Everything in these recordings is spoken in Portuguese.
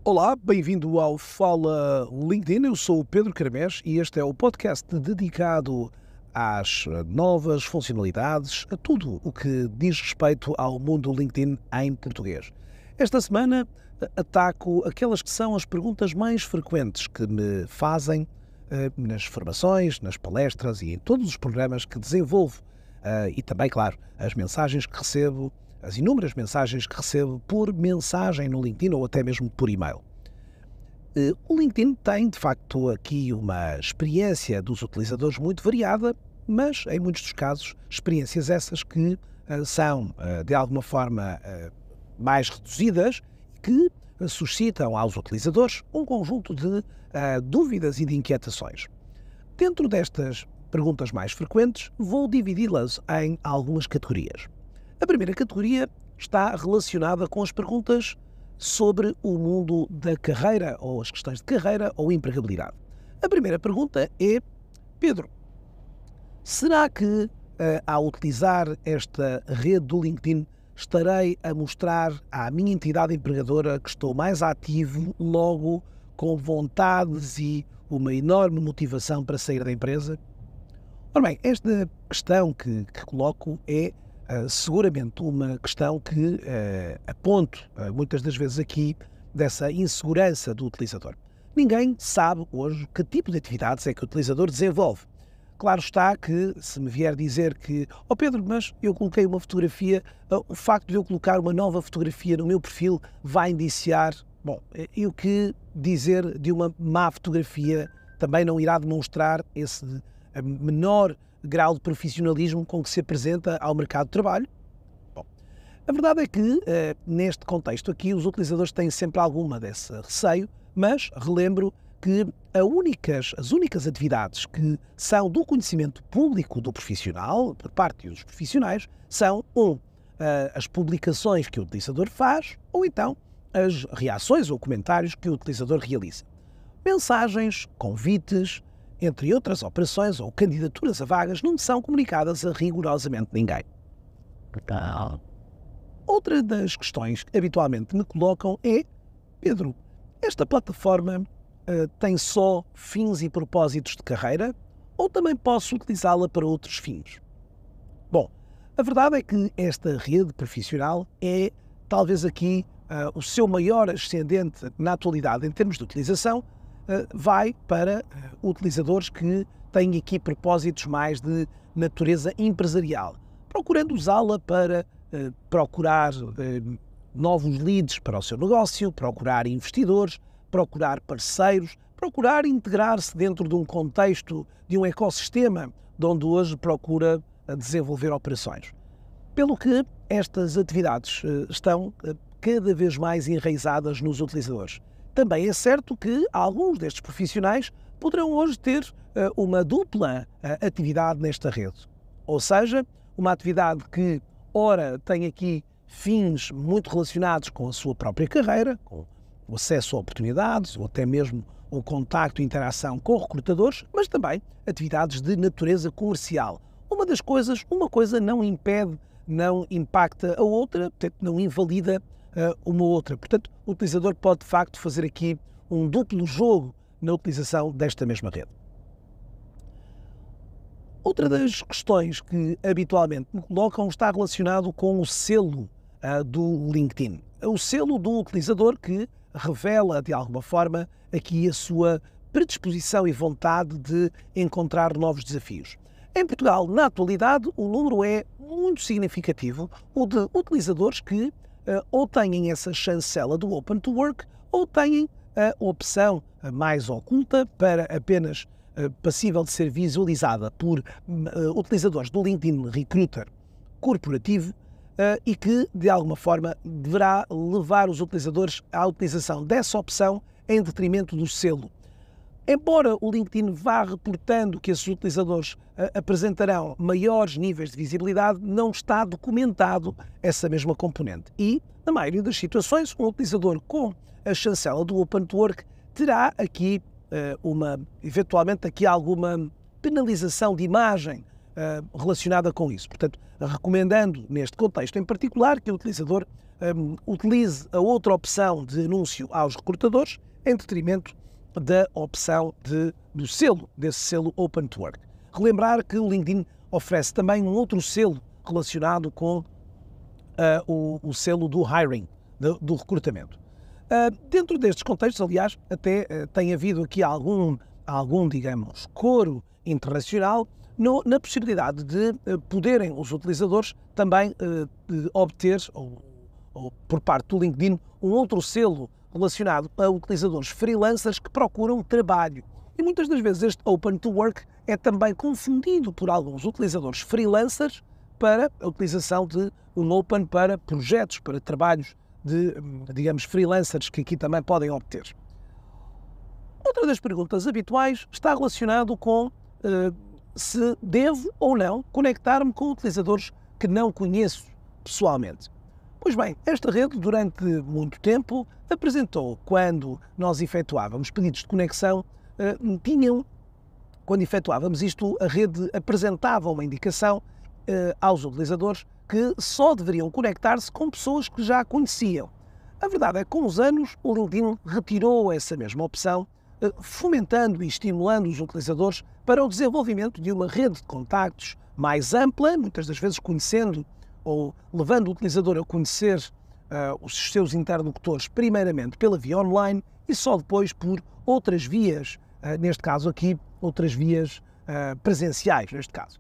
Olá, bem-vindo ao Fala LinkedIn. Eu sou o Pedro Caramés e este é o podcast dedicado às novas funcionalidades, a tudo o que diz respeito ao mundo LinkedIn em português. Esta semana ataco aquelas que são as perguntas mais frequentes que me fazem nas formações, nas palestras e em todos os programas que desenvolvo. E também, claro, as mensagens que recebo, as inúmeras mensagens que recebo por mensagem no LinkedIn ou até mesmo por e-mail. O LinkedIn tem, de facto, aqui uma experiência dos utilizadores muito variada, mas, em muitos dos casos, experiências essas que são, de alguma forma, mais reduzidas, que suscitam aos utilizadores um conjunto de dúvidas e de inquietações. Dentro destas perguntas mais frequentes, vou dividi-las em algumas categorias. A primeira categoria está relacionada com as perguntas sobre o mundo da carreira, ou as questões de carreira ou empregabilidade. A primeira pergunta é: Pedro, será que ao utilizar esta rede do LinkedIn estarei a mostrar à minha entidade empregadora que estou mais ativo, logo com vontades e uma enorme motivação para sair da empresa? Ora bem, esta questão que coloco é seguramente uma questão que aponto muitas das vezes aqui dessa insegurança do utilizador. Ninguém sabe hoje que tipo de atividades é que o utilizador desenvolve. Claro está que se me vier dizer que Pedro, mas eu coloquei uma fotografia, o facto de eu colocar uma nova fotografia no meu perfil vai indiciar, e o que dizer de uma má fotografia também não irá demonstrar esse menor grau de profissionalismo com que se apresenta ao mercado de trabalho? A verdade é que, neste contexto aqui, os utilizadores têm sempre alguma desse receio, mas relembro que as únicas atividades que são do conhecimento público do profissional, por parte dos profissionais, são as publicações que o utilizador faz ou então as reações ou comentários que o utilizador realiza. Mensagens, convites, entre outras operações ou candidaturas a vagas, não são comunicadas a rigorosamente ninguém. Outra das questões que habitualmente me colocam é: Pedro, esta plataforma tem só fins e propósitos de carreira ou também posso utilizá-la para outros fins? Bom, a verdade é que esta rede profissional é talvez aqui o seu maior ascendente na atualidade em termos de utilização, vai para utilizadores que têm aqui propósitos mais de natureza empresarial, procurando usá-la para procurar novos leads para o seu negócio, procurar investidores, procurar parceiros, procurar integrar-se dentro de um contexto, de um ecossistema de onde hoje procura desenvolver operações. Pelo que estas atividades estão cada vez mais enraizadas nos utilizadores. Também é certo que alguns destes profissionais poderão hoje ter uma dupla atividade nesta rede. Ou seja, uma atividade que, ora, tem aqui fins muito relacionados com a sua própria carreira, com o acesso a oportunidades, ou até mesmo o contacto e interação com recrutadores, mas também atividades de natureza comercial. Uma coisa não impede, não impacta a outra, portanto, não invalida uma outra. Portanto, o utilizador pode, de facto, fazer aqui um duplo jogo na utilização desta mesma rede. Outra das questões que habitualmente me colocam está relacionado com o selo do LinkedIn. O selo do utilizador que revela, de alguma forma, aqui a sua predisposição e vontade de encontrar novos desafios. Em Portugal, na atualidade, o número é muito significativo, o de utilizadores que ou têm essa chancela do Open to Work ou têm a opção mais oculta para apenas passível de ser visualizada por utilizadores do LinkedIn Recruiter corporativo e que, de alguma forma, deverá levar os utilizadores à utilização dessa opção em detrimento do selo. Embora o LinkedIn vá reportando que esses utilizadores apresentarão maiores níveis de visibilidade, não está documentado essa mesma componente. E, na maioria das situações, um utilizador com a chancela do Open to Work terá aqui eventualmente alguma penalização de imagem relacionada com isso. Portanto, recomendando neste contexto em particular que o utilizador utilize a outra opção de anúncio aos recrutadores em detrimento da opção desse selo Open to Work. Relembrar que o LinkedIn oferece também um outro selo relacionado com o selo do hiring, do recrutamento. Dentro destes contextos, aliás, até tem havido aqui algum, digamos, coro internacional na possibilidade de poderem os utilizadores também obter, ou por parte do LinkedIn, um outro selo relacionado a utilizadores freelancers que procuram trabalho. E muitas das vezes este Open to Work é também confundido por alguns utilizadores freelancers para a utilização de um Open para projetos, para trabalhos de, digamos, freelancers que aqui também podem obter. Outra das perguntas habituais está relacionado com se devo ou não conectar-me com utilizadores que não conheço pessoalmente. Pois bem, esta rede durante muito tempo apresentou, quando nós efetuávamos pedidos de conexão, quando efetuávamos isto, a rede apresentava uma indicação aos utilizadores que só deveriam conectar-se com pessoas que já conheciam. A verdade é que, com os anos, o LinkedIn retirou essa mesma opção, fomentando e estimulando os utilizadores para o desenvolvimento de uma rede de contactos mais ampla, muitas das vezes conhecendo ou levando o utilizador a conhecer os seus interlocutores primeiramente pela via online e só depois por outras vias, neste caso aqui, outras vias presenciais, neste caso.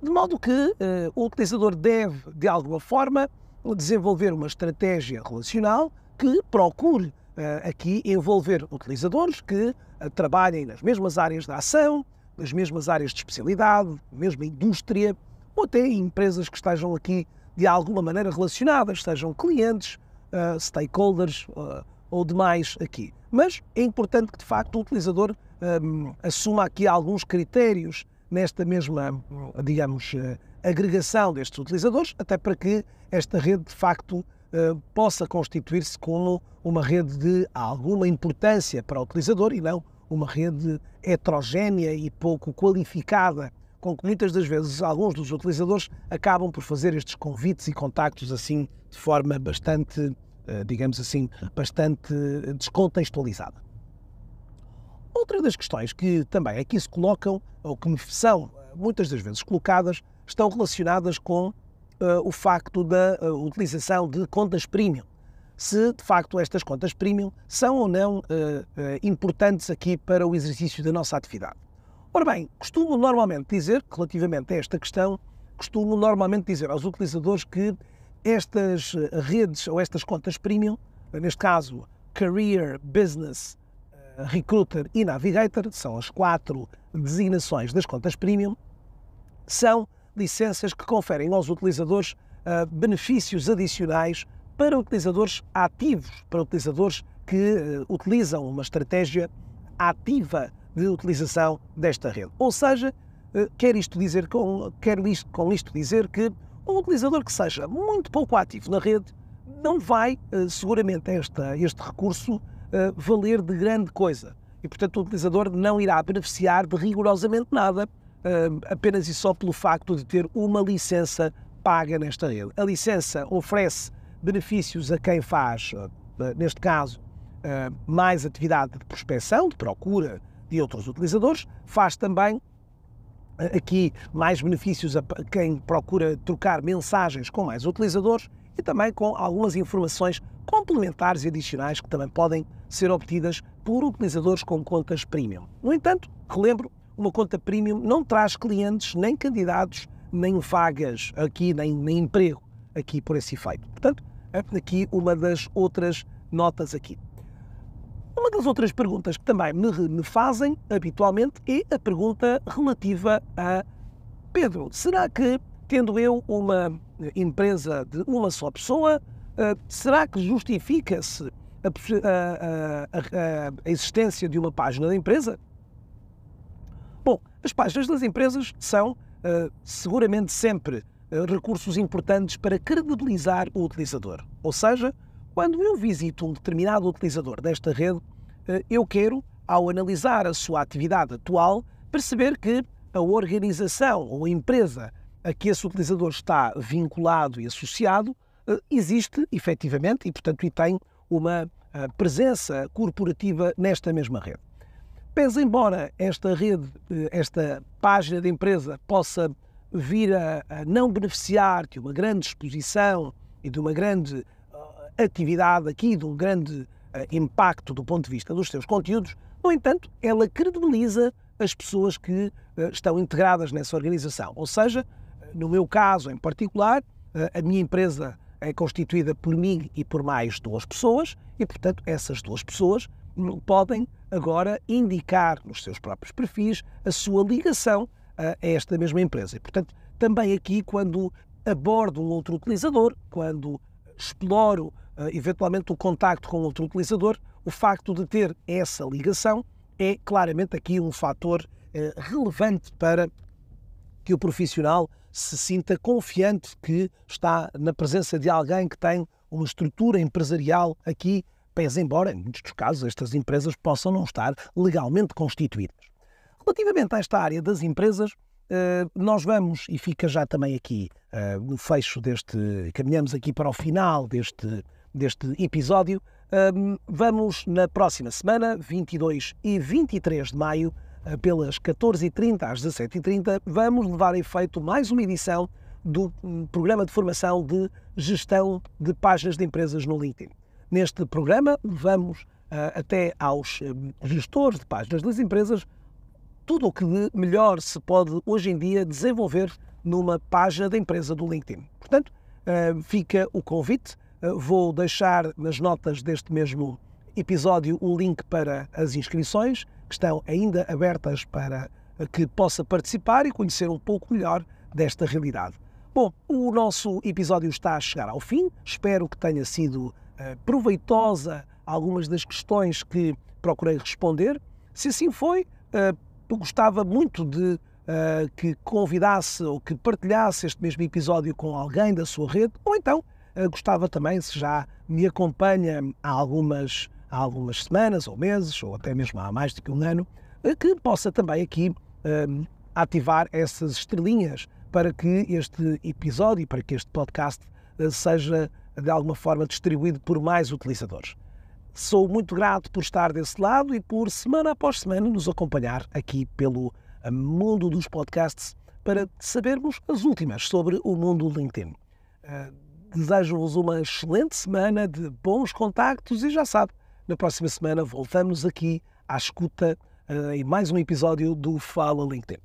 De modo que o utilizador deve, de alguma forma, desenvolver uma estratégia relacional que procure aqui envolver utilizadores que trabalhem nas mesmas áreas de ação, nas mesmas áreas de especialidade, mesma indústria, ou até empresas que estejam aqui de alguma maneira relacionadas, sejam clientes, stakeholders ou demais aqui. Mas é importante que, de facto, o utilizador assuma aqui alguns critérios nesta mesma, digamos, agregação destes utilizadores, até para que esta rede, de facto, possa constituir-se como uma rede de alguma importância para o utilizador e não uma rede heterogénea e pouco qualificada, com que muitas das vezes alguns dos utilizadores acabam por fazer estes convites e contactos assim de forma bastante, digamos assim, bastante descontextualizada. Outra das questões que também aqui se colocam, ou que me são muitas das vezes colocadas, estão relacionadas com o facto da utilização de contas premium. Se, de facto, estas contas premium são ou não importantes aqui para o exercício da nossa atividade. Ora bem, costumo normalmente dizer, relativamente a esta questão, aos utilizadores que estas redes ou estas contas premium, neste caso Career, Business, Recruiter e Navigator, são as 4 designações das contas premium, são licenças que conferem aos utilizadores benefícios adicionais para utilizadores ativos, para utilizadores que utilizam uma estratégia ativa de utilização desta rede. Ou seja, quero com isto dizer que um utilizador que seja muito pouco ativo na rede não vai, seguramente, este recurso valer de grande coisa. E, portanto, o utilizador não irá beneficiar de rigorosamente nada, apenas e só pelo facto de ter uma licença paga nesta rede. A licença oferece benefícios a quem faz, neste caso, mais atividade de prospecção, de procura de outros utilizadores, faz também aqui mais benefícios a quem procura trocar mensagens com mais utilizadores e também com algumas informações complementares e adicionais que também podem ser obtidas por utilizadores com contas premium. No entanto, relembro, uma conta premium não traz clientes, nem candidatos, nem vagas aqui, nem emprego aqui por esse efeito. Portanto, aqui uma das outras notas aqui. Uma das outras perguntas que também me fazem habitualmente é a pergunta relativa a Pedro, será que, tendo eu uma empresa de uma só pessoa, será que justifica-se a existência de uma página da empresa? Bom, as páginas das empresas são seguramente sempre recursos importantes para credibilizar o utilizador. Ou seja, quando eu visito um determinado utilizador desta rede, eu quero, ao analisar a sua atividade atual, perceber que a organização ou a empresa a que esse utilizador está vinculado e associado existe efetivamente e tem uma presença corporativa nesta mesma rede. Pese embora esta rede, esta página de empresa possa vir a não beneficiar de uma grande exposição e de uma grande atividade aqui, de um grande impacto do ponto de vista dos seus conteúdos, no entanto, ela credibiliza as pessoas que estão integradas nessa organização. Ou seja, no meu caso em particular, a minha empresa é constituída por mim e por mais 2 pessoas e, portanto, essas 2 pessoas podem agora indicar nos seus próprios perfis a sua ligação a esta mesma empresa. E, portanto, também aqui, quando abordo um outro utilizador, quando exploro eventualmente o contacto com outro utilizador, o facto de ter essa ligação é claramente aqui um fator relevante para que o profissional se sinta confiante que está na presença de alguém que tem uma estrutura empresarial aqui, pese embora, em muitos dos casos, estas empresas possam não estar legalmente constituídas. Relativamente a esta área das empresas, nós vamos, e fica já também aqui no fecho caminhamos aqui para o final deste episódio, vamos na próxima semana, 22 e 23 de maio, pelas 14h30 às 17h30, vamos levar a efeito mais uma edição do programa de formação de gestão de páginas de empresas no LinkedIn. Neste programa, vamos até aos gestores de páginas das empresas tudo o que de melhor se pode hoje em dia desenvolver numa página da empresa do LinkedIn. Portanto, fica o convite. Vou deixar nas notas deste mesmo episódio o link para as inscrições, que estão ainda abertas para que possa participar e conhecer um pouco melhor desta realidade. Bom, o nosso episódio está a chegar ao fim. Espero que tenha sido proveitosa algumas das questões que procurei responder. Se assim foi, eu gostava muito de que convidasse ou que partilhasse este mesmo episódio com alguém da sua rede, ou então gostava também, se já me acompanha há algumas semanas ou meses, ou até mesmo há mais do que um ano, que possa também aqui ativar essas estrelinhas para que este episódio, para que este podcast seja de alguma forma distribuído por mais utilizadores. Sou muito grato por estar desse lado e por, semana após semana, nos acompanhar aqui pelo mundo dos podcasts para sabermos as últimas sobre o mundo do LinkedIn. Desejo-vos uma excelente semana de bons contactos e já sabe, na próxima semana voltamos aqui à escuta em mais um episódio do Fala LinkedIn.